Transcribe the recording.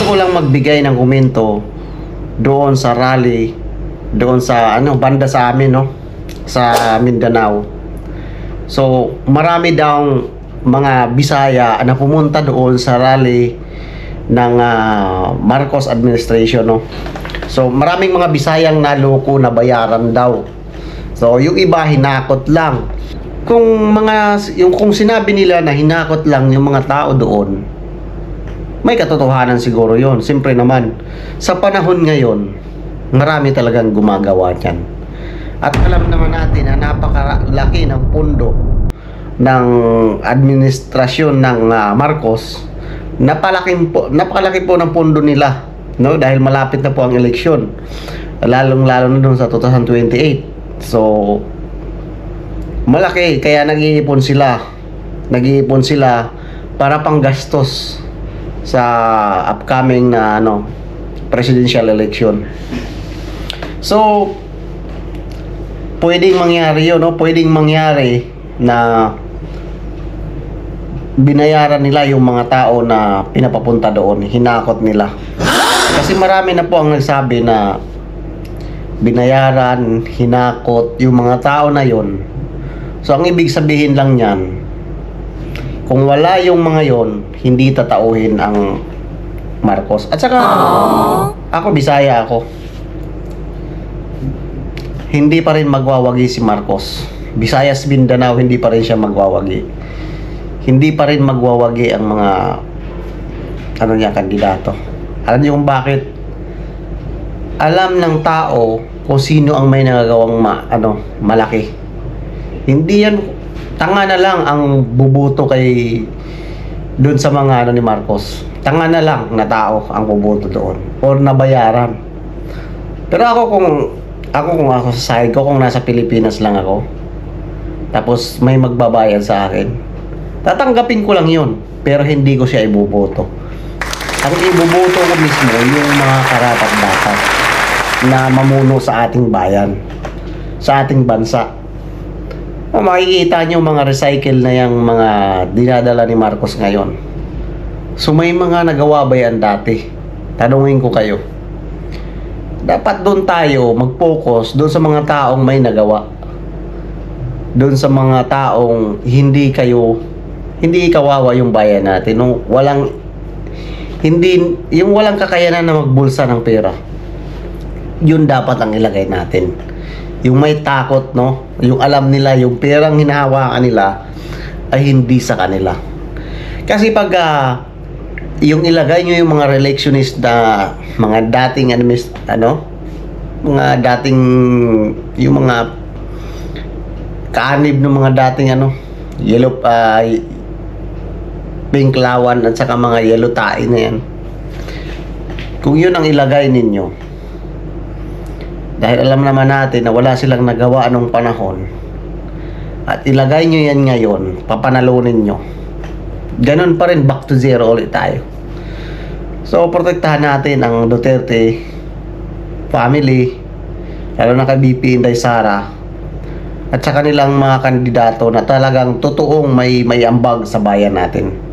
ko lang magbigay ng komento doon sa rally, doon sa banda sa amin, no, sa Mindanao. So marami daw mga Bisaya na pumunta doon sa rally ng Marcos administration, no. So maraming mga Bisayang naloko na bayaran daw. So yung iba hinakot lang. Kung sinabi nila na hinakot lang yung mga tao doon, may katotohanan siguro yon. Siyempre naman, sa panahon ngayon, marami talagang gumagawa niyan. At alam naman natin na napakalaki ng pundo ng administrasyon ng Marcos. Napakalaki po ng pundo nila, no? Dahil malapit na po ang eleksyon, lalong-lalo na doon sa 2028. So malaki, kaya nag-iipon sila para panggastos sa upcoming na presidential election. So pwedeng mangyari yun, no? Pwedeng mangyari na binayaran nila yung mga tao na pinapapunta doon, hinakot nila. Kasi marami na po ang nagsabi na binayaran, hinakot yung mga tao na yon. So ang ibig sabihin lang niyan, kung wala yung mga yon, hindi tatauhin ang Marcos. At saka ako, Bisaya ako, hindi pa rin magwawagi si Marcos. Visayas, Mindanao, hindi pa rin siya magwawagi. Hindi pa rin magwawagi ang mga kandidato. Alam niyo kung bakit? Alam ng tao kung sino ang may nagagawang malaki. Hindi yan, tanga na lang ang bubuto kay doon sa mga ni Marcos. Tanga na lang na tao ang bubuto doon or nabayaran. Pero kung ako sa side ko, kung nasa Pilipinas lang ako, tapos may magbabayad sa akin, tatanggapin ko lang yun, pero hindi ko siya iboboto. Ang iboboto ko mismo yung mga karapat-dapat na mamuno sa ating bayan, sa ating bansa. Makikita nyo mga recycle na yung mga dinadala ni Marcos ngayon. So may mga nagawa ba yan dati? Tanungin ko kayo. Dapat doon tayo mag-focus doon sa mga taong may nagawa. Doon sa mga taong hindi kawawa yung bayan natin. Yung walang kakayanan na magbulsa ng pera. Yun dapat ang ilagay natin. Yung may takot, no? Yung alam nila, yung perang hinahawakan nila ay hindi sa kanila. Kasi pag yung ilagay nyo yung mga reelectionist na mga dating yung mga kaanib ng mga dating yellow pink lawan at saka mga yellow tae na yan. Kung yun ang ilagay ninyo, dahil alam naman natin na wala silang nagawa anong panahon, at ilagay nyo yan ngayon, papanalunin nyo, ganun pa rin, back to zero ulit tayo. So protektahan natin ang Duterte family, lalo na kay BP Inday Sara at sa kanilang mga kandidato na talagang totoong may ambag sa bayan natin.